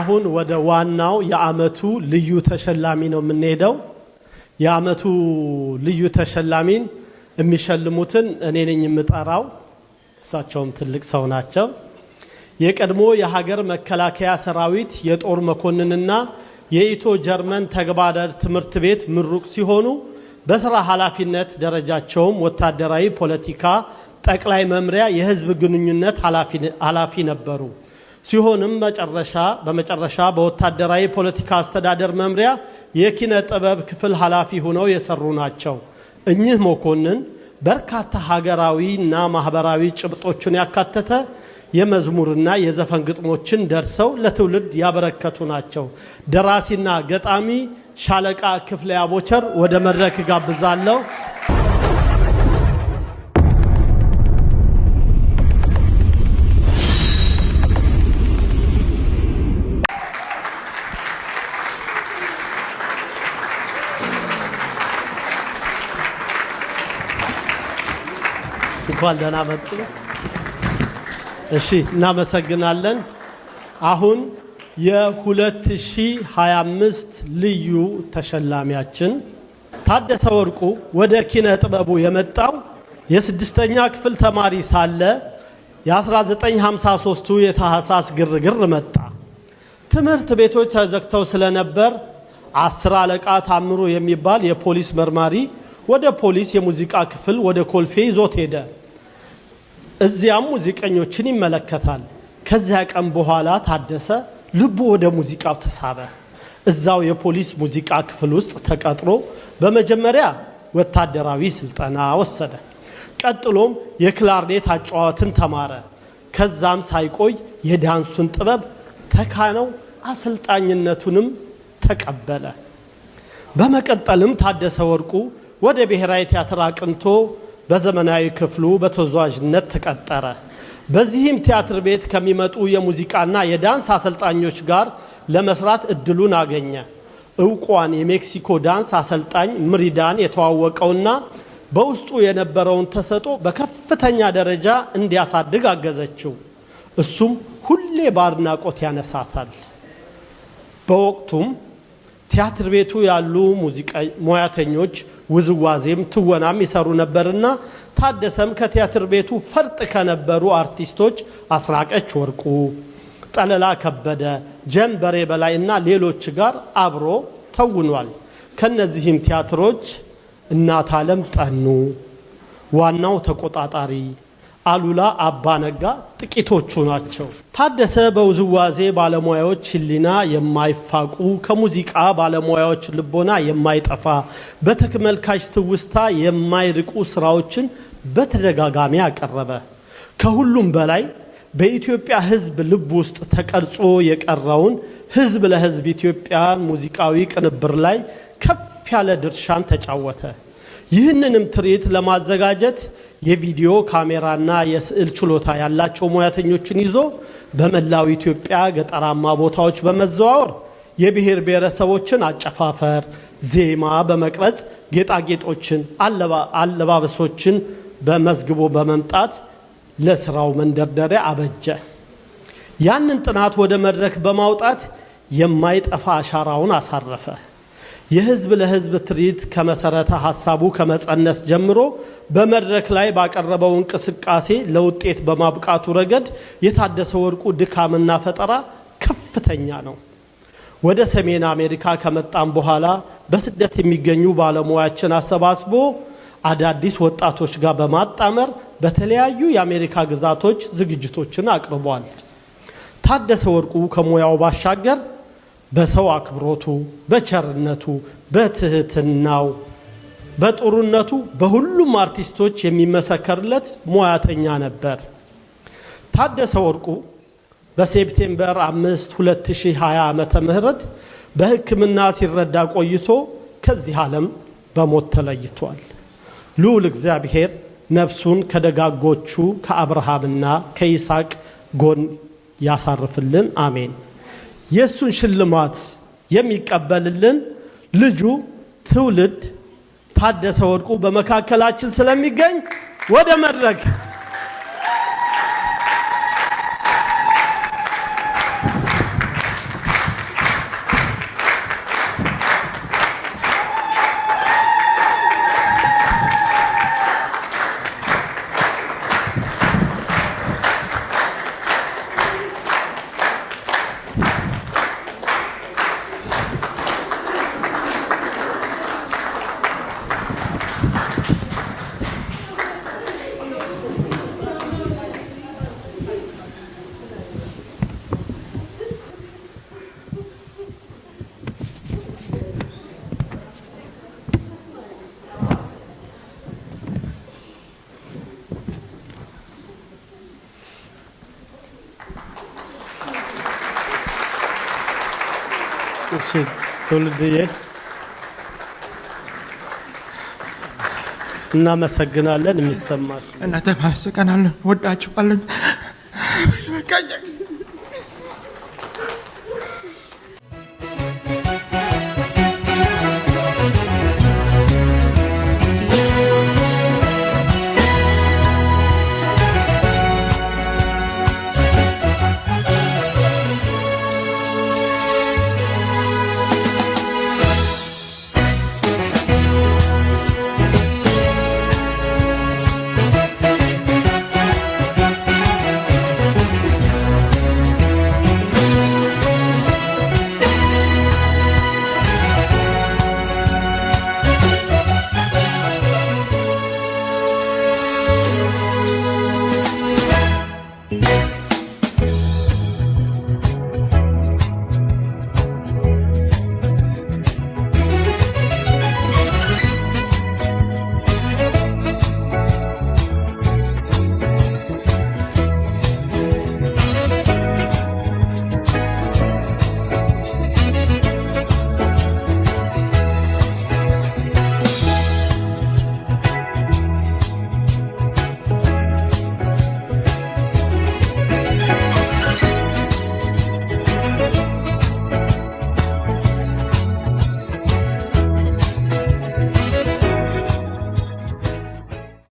አሁን ወደ ዋናው የአመቱ ልዩ ተሸላሚ ነው የምንሄደው። የአመቱ ልዩ ተሸላሚን የሚሸልሙትን እኔ ነኝ የምጠራው። እሳቸውም ትልቅ ሰው ናቸው። የቀድሞ የሀገር መከላከያ ሰራዊት የጦር መኮንንና የኢትዮ ጀርመን ተግባራዊ ትምህርት ቤት ምሩቅ ሲሆኑ በስራ ኃላፊነት ደረጃቸውም ወታደራዊ ፖለቲካ ጠቅላይ መምሪያ የህዝብ ግንኙነት ኃላፊ ነበሩ። ሲሆንም በመጨረሻ በወታደራዊ ፖለቲካ አስተዳደር መምሪያ የኪነ ጥበብ ክፍል ኃላፊ ሆነው የሰሩ ናቸው። እኚህ መኮንን በርካታ ሀገራዊና ማህበራዊ ጭብጦችን ያካተተ የመዝሙርና የዘፈን ግጥሞችን ደርሰው ለትውልድ ያበረከቱ ናቸው። ደራሲና ገጣሚ ሻለቃ ክፍለ ያቦቸር ወደ መድረክ ጋብዛለሁ። እንኳን ደህና መጡ። እሺ እናመሰግናለን። አሁን የ2025 ልዩ ተሸላሚያችን ታደሰ ወርቁ ወደ ኪነ ጥበቡ የመጣው የ6ኛ ክፍል ተማሪ ሳለ የ1953ቱ የታህሳስ ግርግር መጣ። ትምህርት ቤቶች ተዘግተው ስለነበር 10 አለቃ ታምሩ የሚባል የፖሊስ መርማሪ ወደ ፖሊስ የሙዚቃ ክፍል ወደ ኮልፌ ይዞት ሄደ። እዚያም ሙዚቀኞችን ይመለከታል። ከዚያ ቀን በኋላ ታደሰ ልቡ ወደ ሙዚቃው ተሳበ። እዛው የፖሊስ ሙዚቃ ክፍል ውስጥ ተቀጥሮ በመጀመሪያ ወታደራዊ ስልጠና ወሰደ። ቀጥሎም የክላርኔት አጫዋትን ተማረ። ከዛም ሳይቆይ የዳንሱን ጥበብ ተካነው፣ አሰልጣኝነቱንም ተቀበለ። በመቀጠልም ታደሰ ወርቁ ወደ ብሔራዊ ቲያትር አቅንቶ በዘመናዊ ክፍሉ በተወዛዋዥነት ተቀጠረ። በዚህም ቲያትር ቤት ከሚመጡ የሙዚቃና የዳንስ አሰልጣኞች ጋር ለመስራት እድሉን አገኘ። እውቋን የሜክሲኮ ዳንስ አሰልጣኝ ምሪዳን የተዋወቀውና በውስጡ የነበረውን ተሰጥኦ በከፍተኛ ደረጃ እንዲያሳድግ አገዘችው። እሱም ሁሌ በአድናቆት ያነሳታል። በወቅቱም ቲያትር ቤቱ ያሉ ሙያተኞች ውዝዋዜም ትወናም ይሰሩ ነበርና ታደሰም ከቲያትር ቤቱ ፈርጥ ከነበሩ አርቲስቶች አስራቀች ወርቁ፣ ጠለላ ከበደ፣ ጀንበሬ በላይና ሌሎች ጋር አብሮ ተውኗል። ከነዚህም ቲያትሮች እናት ዓለም ጠኑ፣ ዋናው ተቆጣጣሪ፣ አሉላ አባነጋ ጥቂቶቹ ናቸው። ታደሰ በውዝዋዜ ባለሙያዎች ህሊና የማይፋቁ ከሙዚቃ ባለሙያዎች ልቦና የማይጠፋ በተመልካች ትውስታ የማይርቁ ስራዎችን በተደጋጋሚ አቀረበ። ከሁሉም በላይ በኢትዮጵያ ህዝብ ልብ ውስጥ ተቀርጾ የቀረውን ህዝብ ለህዝብ ኢትዮጵያን ሙዚቃዊ ቅንብር ላይ ከፍ ያለ ድርሻን ተጫወተ። ይህንንም ትርኢት ለማዘጋጀት የቪዲዮ ካሜራና የስዕል ችሎታ ያላቸው ሙያተኞችን ይዞ በመላው ኢትዮጵያ ገጠራማ ቦታዎች በመዘዋወር የብሔር ብሔረሰቦችን አጨፋፈር፣ ዜማ በመቅረጽ ጌጣጌጦችን፣ አለባበሶችን በመዝግቦ በመምጣት ለስራው መንደርደሪያ አበጀ። ያንን ጥናት ወደ መድረክ በማውጣት የማይጠፋ አሻራውን አሳረፈ። የህዝብ ለህዝብ ትርኢት ከመሰረተ ሐሳቡ ከመጸነስ ጀምሮ በመድረክ ላይ ባቀረበው እንቅስቃሴ ለውጤት በማብቃቱ ረገድ የታደሰ ወርቁ ድካምና ፈጠራ ከፍተኛ ነው። ወደ ሰሜን አሜሪካ ከመጣም በኋላ በስደት የሚገኙ ባለሙያዎችን አሰባስቦ አዳዲስ ወጣቶች ጋር በማጣመር በተለያዩ የአሜሪካ ግዛቶች ዝግጅቶችን አቅርቧል። ታደሰ ወርቁ ከሙያው ባሻገር በሰው አክብሮቱ፣ በቸርነቱ፣ በትህትናው፣ በጥሩነቱ በሁሉም አርቲስቶች የሚመሰከርለት ሙያተኛ ነበር። ታደሰ ወርቁ በሴፕቴምበር 5 2020 ዓመተ ምህረት በሕክምና ሲረዳ ቆይቶ ከዚህ ዓለም በሞት ተለይቷል። ልዑል እግዚአብሔር ነፍሱን ከደጋጎቹ ከአብርሃምና ከይስሐቅ ጎን ያሳርፍልን፣ አሜን። የሱን ሽልማት የሚቀበልልን ልጁ ትውልድ ታደሰ ወርቁ በመካከላችን ስለሚገኝ ወደ መድረክ እሺ ትውልድዬ እናመሰግናለን። የሚሰማሽ እናንተ ማሰከናለን ወዳችኋለን። በቃ